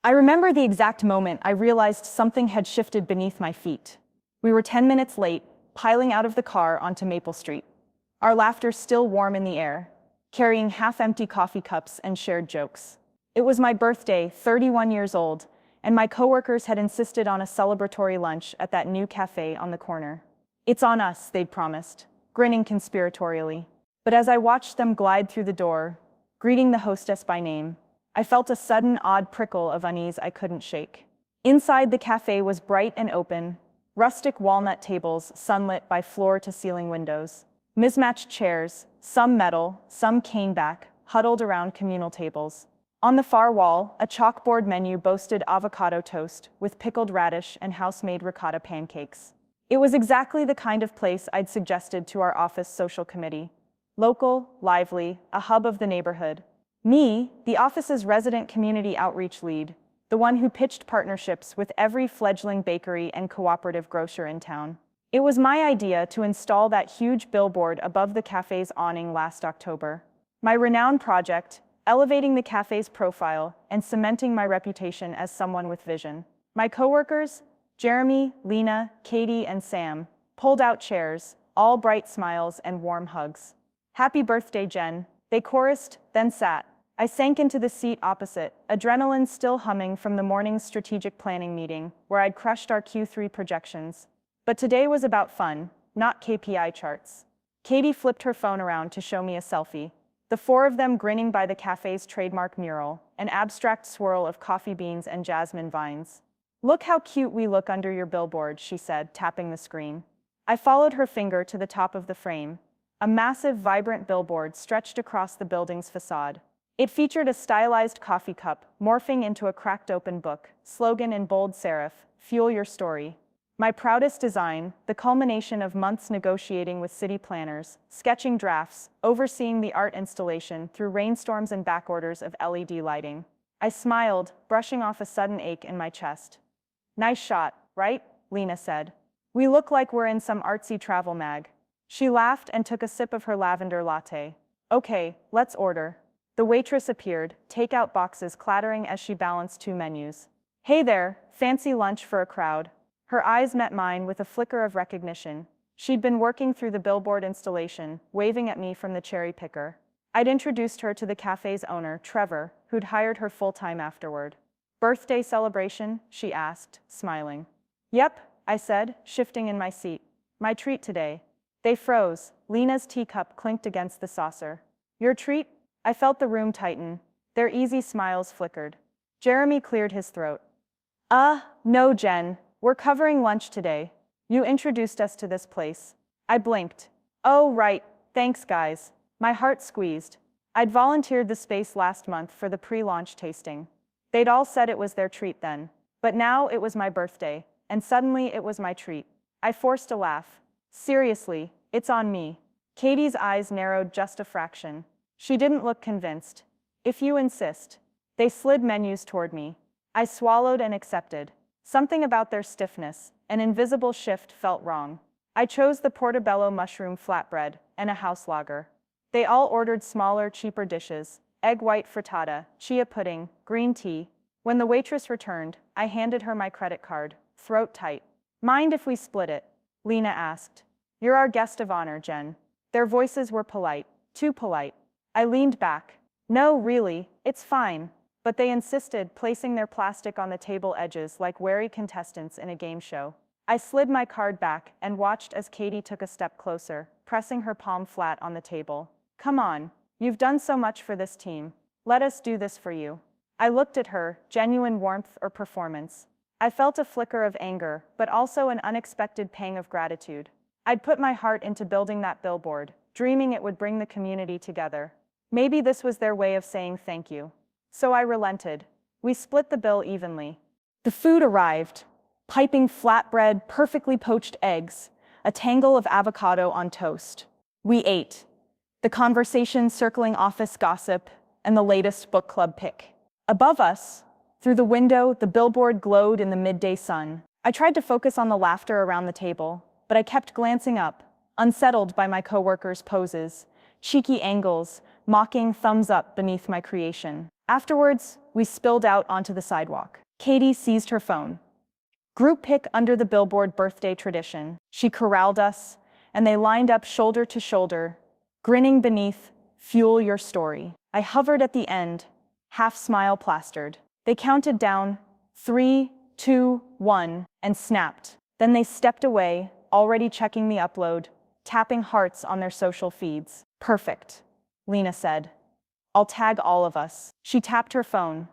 I remember the exact moment I realized something had shifted beneath my feet. We were 10 minutes late, piling out of the car onto Maple Street, our laughter still warm in the air, carrying half-empty coffee cups and shared jokes. It was my birthday, 31 years old, and my coworkers had insisted on a celebratory lunch at that new cafe on the corner. "It's on us," they'd promised, grinning conspiratorially. But as I watched them glide through the door, greeting the hostess by name, I felt a sudden odd prickle of unease I couldn't shake. Inside the cafe was bright and open, rustic walnut tables sunlit by floor-to-ceiling windows. Mismatched chairs, some metal, some caneback, huddled around communal tables. On the far wall, a chalkboard menu boasted avocado toast with pickled radish and house-made ricotta pancakes. It was exactly the kind of place I'd suggested to our office social committee. Local, lively, a hub of the neighborhood. Me, the office's resident community outreach lead, the one who pitched partnerships with every fledgling bakery and cooperative grocer in town. It was my idea to install that huge billboard above the cafe's awning last October. My renowned project, elevating the cafe's profile and cementing my reputation as someone with vision. My coworkers, Jeremy, Lena, Katie, and Sam, pulled out chairs, all bright smiles and warm hugs. "Happy birthday, Jen," they chorused, then sat. I sank into the seat opposite, adrenaline still humming from the morning's strategic planning meeting, where I'd crushed our Q3 projections. But today was about fun, not KPI charts. Katie flipped her phone around to show me a selfie. The four of them grinning by the cafe's trademark mural, an abstract swirl of coffee beans and jasmine vines. "Look how cute we look under your billboard," she said, tapping the screen. I followed her finger to the top of the frame. A massive, vibrant billboard stretched across the building's facade. It featured a stylized coffee cup, morphing into a cracked-open book, slogan in bold serif, "Fuel your story." My proudest design, the culmination of months negotiating with city planners, sketching drafts, overseeing the art installation through rainstorms and backorders of LED lighting. I smiled, brushing off a sudden ache in my chest. "Nice shot, right?" Lena said. "We look like we're in some artsy travel mag." She laughed and took a sip of her lavender latte. "Okay, let's order." The waitress appeared, takeout boxes clattering as she balanced two menus. "Hey there, fancy lunch for a crowd?" Her eyes met mine with a flicker of recognition. She'd been working through the billboard installation, waving at me from the cherry picker. I'd introduced her to the cafe's owner, Trevor, who'd hired her full-time afterward. "Birthday celebration?" she asked, smiling. "Yep," I said, shifting in my seat. "My treat today." They froze. Lena's teacup clinked against the saucer. "Your treat?" I felt the room tighten. Their easy smiles flickered. Jeremy cleared his throat. No, Jen. We're covering lunch today. You introduced us to this place." I blinked. "Oh, right. Thanks, guys." My heart squeezed. I'd volunteered the space last month for the pre-launch tasting. They'd all said it was their treat then. But now it was my birthday, and suddenly it was my treat. I forced a laugh. "Seriously, it's on me." Katie's eyes narrowed just a fraction. She didn't look convinced. "If you insist." They slid menus toward me. I swallowed and accepted. Something about their stiffness, an invisible shift, felt wrong. I chose the portobello mushroom flatbread and a house lager. They all ordered smaller, cheaper dishes: egg white frittata, chia pudding, green tea. When the waitress returned, I handed her my credit card, throat tight. "Mind if we split it?" Lena asked. "You're our guest of honor, Jen." Their voices were polite, too polite. I leaned back. "No, really, it's fine." But they insisted, placing their plastic on the table edges like wary contestants in a game show. I slid my card back and watched as Katie took a step closer, pressing her palm flat on the table. "Come on, you've done so much for this team. Let us do this for you." I looked at her, genuine warmth or performance. I felt a flicker of anger, but also an unexpected pang of gratitude. I'd put my heart into building that billboard, dreaming it would bring the community together. Maybe this was their way of saying thank you. So I relented. We split the bill evenly. The food arrived. Piping flatbread, perfectly poached eggs, a tangle of avocado on toast. We ate. The conversation circling office gossip and the latest book club pick. Above us, through the window, the billboard glowed in the midday sun. I tried to focus on the laughter around the table, but I kept glancing up, unsettled by my coworkers' poses, cheeky angles, mocking thumbs up beneath my creation. Afterwards, we spilled out onto the sidewalk. Katie seized her phone. Group pic under the billboard birthday tradition. She corralled us, and they lined up shoulder to shoulder, grinning beneath, fuel your story. I hovered at the end, half smile plastered. They counted down, 3, 2, 1, and snapped. Then they stepped away, already checking the upload, tapping hearts on their social feeds. Perfect, Lena said. I'll tag all of us. She tapped her phone.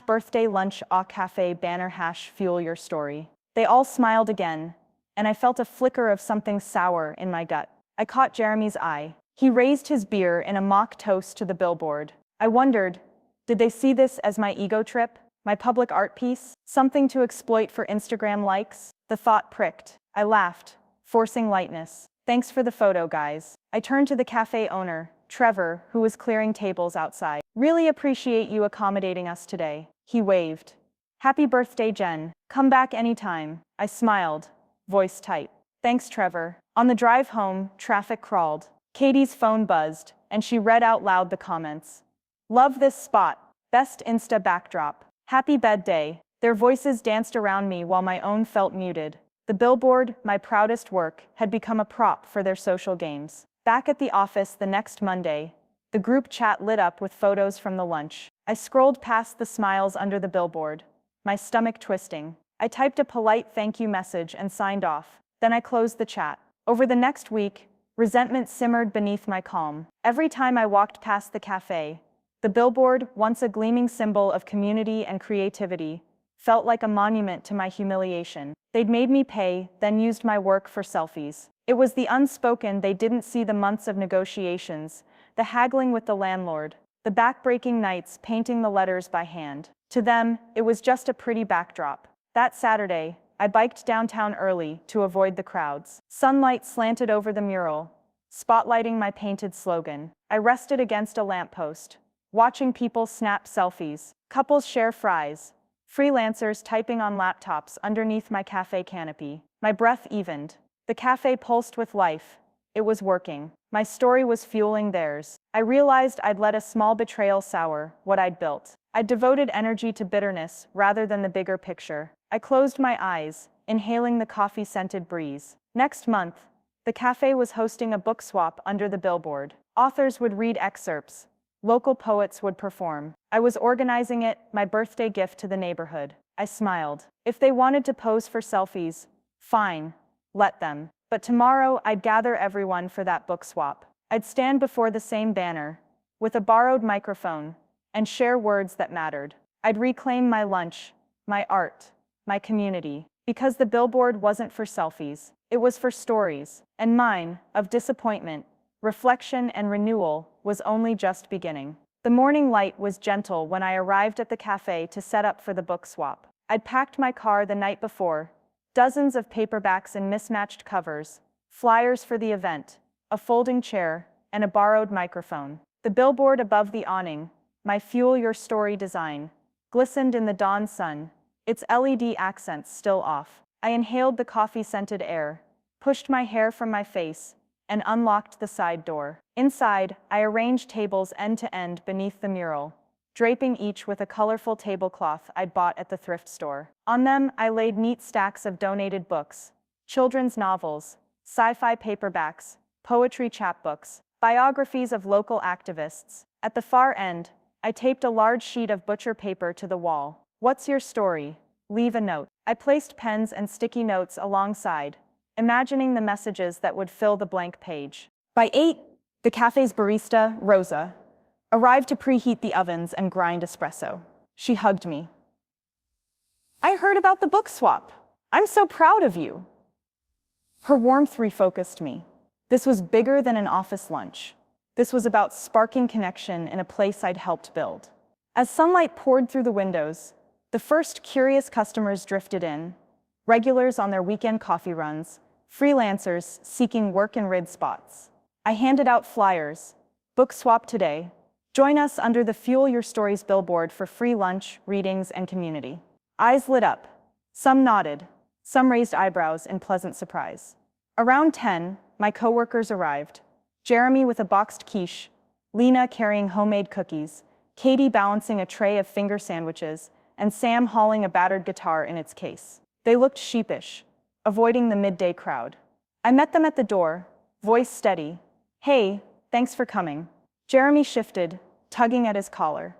#birthday lunch au cafe banner #fuel your story. They all smiled again, and I felt a flicker of something sour in my gut. I caught Jeremy's eye. He raised his beer in a mock toast to the billboard. I wondered, did they see this as my ego trip? My public art piece? Something to exploit for Instagram likes? The thought pricked. I laughed, forcing lightness. Thanks for the photo, guys. I turned to the cafe owner, Trevor, who was clearing tables outside. Really appreciate you accommodating us today. He waved. Happy birthday, Jen. Come back anytime. I smiled, voice tight. Thanks, Trevor. On the drive home, traffic crawled. Katie's phone buzzed, and she read out loud the comments. Love this spot. Best Insta backdrop. Happy bed day. Their voices danced around me while my own felt muted. The billboard, my proudest work, had become a prop for their social games. Back at the office the next Monday, the group chat lit up with photos from the lunch. I scrolled past the smiles under the billboard, my stomach twisting. I typed a polite thank you message and signed off. Then I closed the chat. Over the next week, resentment simmered beneath my calm. Every time I walked past the cafe, the billboard, once a gleaming symbol of community and creativity, felt like a monument to my humiliation. They'd made me pay, then used my work for selfies. It was the unspoken they didn't see, the months of negotiations, the haggling with the landlord, the back-breaking nights painting the letters by hand. To them, it was just a pretty backdrop. That Saturday, I biked downtown early to avoid the crowds. Sunlight slanted over the mural, spotlighting my painted slogan. I rested against a lamppost, watching people snap selfies, couples share fries, freelancers typing on laptops underneath my cafe canopy. My breath evened. The cafe pulsed with life. It was working. My story was fueling theirs. I realized I'd let a small betrayal sour what I'd built. I'd devoted energy to bitterness rather than the bigger picture. I closed my eyes, inhaling the coffee-scented breeze. Next month, the cafe was hosting a book swap under the billboard. Authors would read excerpts. Local poets would perform. I was organizing it, my birthday gift to the neighborhood. I smiled. If they wanted to pose for selfies, fine, let them. But tomorrow I'd gather everyone for that book swap. I'd stand before the same banner, with a borrowed microphone, and share words that mattered. I'd reclaim my lunch, my art, my community. Because the billboard wasn't for selfies, it was for stories. And mine, of disappointment, reflection and renewal, was only just beginning. The morning light was gentle when I arrived at the cafe to set up for the book swap. I'd packed my car the night before, dozens of paperbacks and mismatched covers, flyers for the event, a folding chair, and a borrowed microphone. The billboard above the awning, my Fuel Your Story design, glistened in the dawn sun, its LED accents still off. I inhaled the coffee-scented air, pushed my hair from my face, and unlocked the side door. Inside, I arranged tables end to end beneath the mural, draping each with a colorful tablecloth I'd bought at the thrift store. On them, I laid neat stacks of donated books, children's novels, sci-fi paperbacks, poetry chapbooks, biographies of local activists. At the far end, I taped a large sheet of butcher paper to the wall. What's your story? Leave a note. I placed pens and sticky notes alongside, imagining the messages that would fill the blank page. By 8, the cafe's barista, Rosa, arrived to preheat the ovens and grind espresso. She hugged me. I heard about the book swap. I'm so proud of you. Her warmth refocused me. This was bigger than an office lunch. This was about sparking connection in a place I'd helped build. As sunlight poured through the windows, the first curious customers drifted in, regulars on their weekend coffee runs, freelancers seeking work in rid spots. I handed out flyers. Book swap today. Join us under the Fuel Your Stories billboard for free lunch, readings, and community. Eyes lit up. Some nodded. Some raised eyebrows in pleasant surprise. Around 10, my coworkers arrived. Jeremy with a boxed quiche, Lena carrying homemade cookies, Katie balancing a tray of finger sandwiches, and Sam hauling a battered guitar in its case. They looked sheepish, avoiding the midday crowd. I met them at the door, voice steady. "Hey, thanks for coming." Jeremy shifted, tugging at his collar.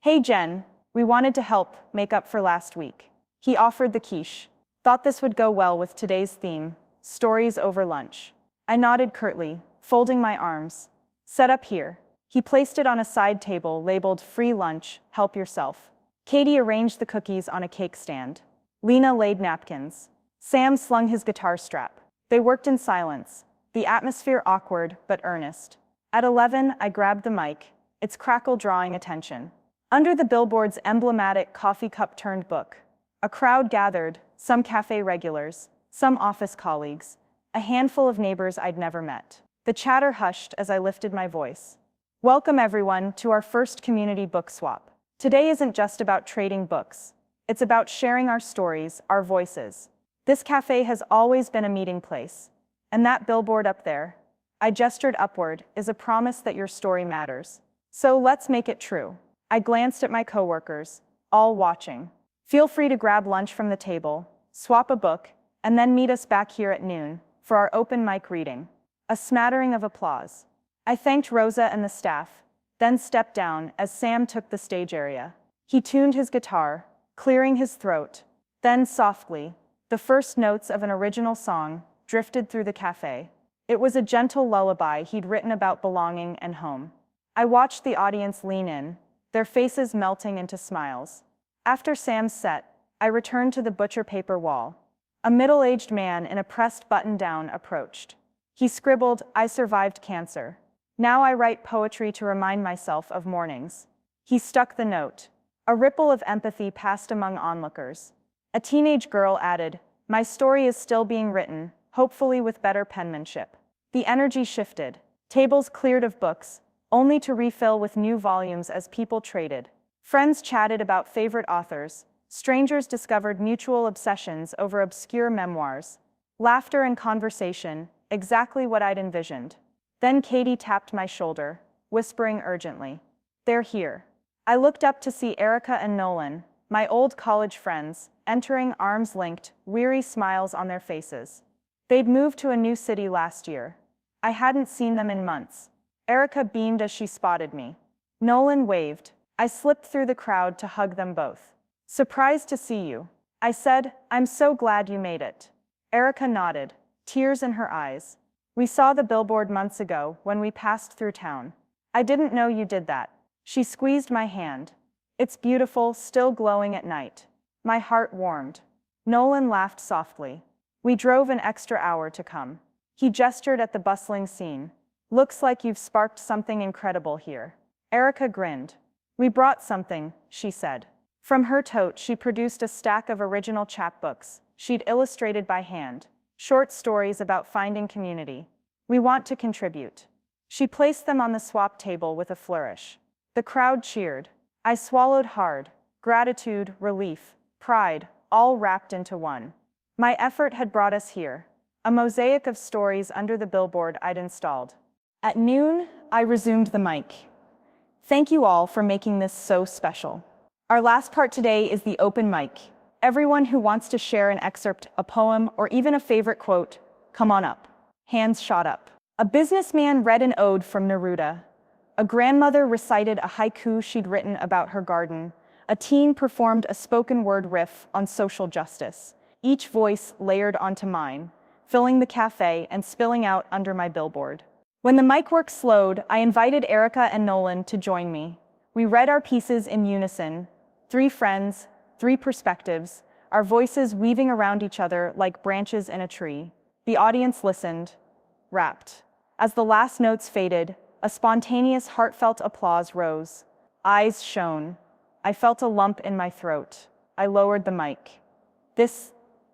"Hey Jen, we wanted to help make up for last week." He offered the quiche. Thought this would go well with today's theme, stories over lunch. I nodded curtly, folding my arms. "Set up here." He placed it on a side table labeled "Free Lunch, Help Yourself." Katie arranged the cookies on a cake stand. Lena laid napkins. Sam slung his guitar strap. They worked in silence, the atmosphere awkward but earnest. At 11, I grabbed the mic, its crackle drawing attention. Under the billboard's emblematic coffee cup-turned book, a crowd gathered, some cafe regulars, some office colleagues, a handful of neighbors I'd never met. The chatter hushed as I lifted my voice. "Welcome everyone to our first community book swap. Today isn't just about trading books. It's about sharing our stories, our voices. This cafe has always been a meeting place. And that billboard up there," I gestured upward, "is a promise that your story matters. So let's make it true." I glanced at my coworkers, all watching. "Feel free to grab lunch from the table, swap a book, and then meet us back here at noon for our open mic reading." A smattering of applause. I thanked Rosa and the staff, then stepped down as Sam took the stage area. He tuned his guitar, clearing his throat. Then softly, the first notes of an original song drifted through the cafe. It was a gentle lullaby he'd written about belonging and home. I watched the audience lean in, their faces melting into smiles. After Sam's set, I returned to the butcher paper wall. A middle-aged man in a pressed button-down approached. He scribbled, "I survived cancer. Now I write poetry to remind myself of mornings." He stuck the note. A ripple of empathy passed among onlookers. A teenage girl added, "My story is still being written, hopefully with better penmanship." The energy shifted. Tables cleared of books, only to refill with new volumes as people traded. Friends chatted about favorite authors. Strangers discovered mutual obsessions over obscure memoirs. Laughter and conversation, exactly what I'd envisioned. Then Katie tapped my shoulder, whispering urgently, "They're here." I looked up to see Erica and Nolan, my old college friends, entering arms linked, weary smiles on their faces. They'd moved to a new city last year. I hadn't seen them in months. Erica beamed as she spotted me. Nolan waved. I slipped through the crowd to hug them both. "Surprised to see you," I said. "I'm so glad you made it." Erica nodded, tears in her eyes. "We saw the billboard months ago when we passed through town. I didn't know you did that." She squeezed my hand. "It's beautiful, still glowing at night." My heart warmed. Nolan laughed softly. "We drove an extra hour to come." He gestured at the bustling scene. "Looks like you've sparked something incredible here." Erica grinned. "We brought something," she said. From her tote, she produced a stack of original chapbooks she'd illustrated by hand, short stories about finding community. "We want to contribute." She placed them on the swap table with a flourish. The crowd cheered. I swallowed hard. Gratitude, relief, pride, all wrapped into one. My effort had brought us here, a mosaic of stories under the billboard I'd installed. At noon, I resumed the mic. Thank you all for making this so special. Our last part today is the open mic. Everyone who wants to share an excerpt, a poem, or even a favorite quote, come on up. Hands shot up. A businessman read an ode from Neruda. A grandmother recited a haiku she'd written about her garden. A teen performed a spoken word riff on social justice, each voice layered onto mine, filling the cafe and spilling out under my billboard. When the mic work slowed, I invited Erica and Nolan to join me. We read our pieces in unison, 3 friends, 3 perspectives, our voices weaving around each other like branches in a tree. The audience listened, rapt. As the last notes faded, a spontaneous, heartfelt applause rose. Eyes shone. I felt a lump in my throat. I lowered the mic. This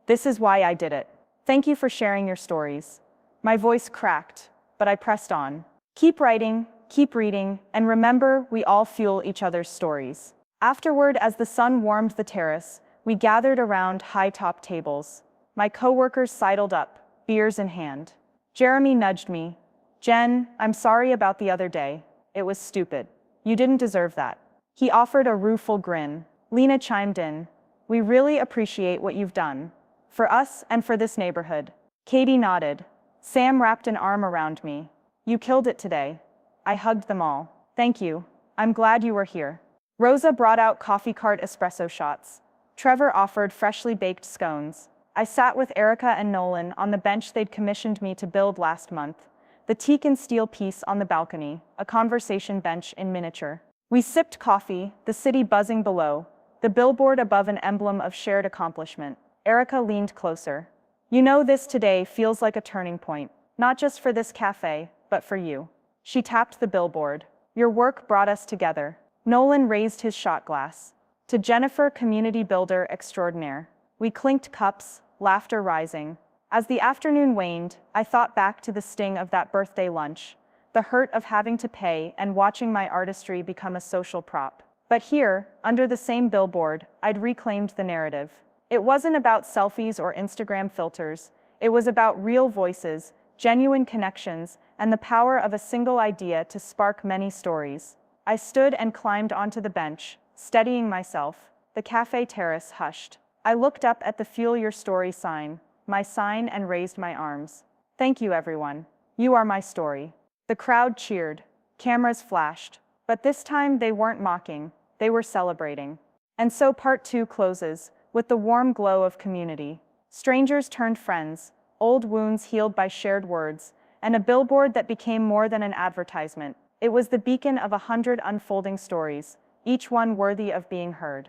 is why I did it. Thank you for sharing your stories. My voice cracked, but I pressed on. Keep writing, keep reading, and remember, we all fuel each other's stories. Afterward, as the sun warmed the terrace, we gathered around high-top tables. My coworkers sidled up, beers in hand. Jeremy nudged me. "Jen, I'm sorry about the other day. It was stupid. You didn't deserve that." He offered a rueful grin. Lena chimed in. We really appreciate what you've done. For us and for this neighborhood. Katie nodded. Sam wrapped an arm around me. You killed it today. I hugged them all. Thank you. I'm glad you were here. Rosa brought out coffee cart espresso shots. Trevor offered freshly baked scones. I sat with Erica and Nolan on the bench they'd commissioned me to build last month. The teak and steel piece on the balcony, a conversation bench in miniature. We sipped coffee, the city buzzing below, the billboard above an emblem of shared accomplishment. Erica leaned closer. You know, this today feels like a turning point, not just for this cafe, but for you. She tapped the billboard. Your work brought us together. Nolan raised his shot glass. To Jennifer, community builder extraordinaire. We clinked cups, laughter rising. As the afternoon waned, I thought back to the sting of that birthday lunch, the hurt of having to pay and watching my artistry become a social prop. But here, under the same billboard, I'd reclaimed the narrative. It wasn't about selfies or Instagram filters. It was about real voices, genuine connections, and the power of a single idea to spark many stories. I stood and climbed onto the bench, steadying myself. The cafe terrace hushed. I looked up at the Fuel Your Story sign, my sign, and raised my arms. Thank you, everyone. You are my story. The crowd cheered. Cameras flashed. But this time they weren't mocking. They were celebrating. And so part 2 closes, with the warm glow of community. Strangers turned friends, old wounds healed by shared words, and a billboard that became more than an advertisement. It was the beacon of 100 unfolding stories, each one worthy of being heard.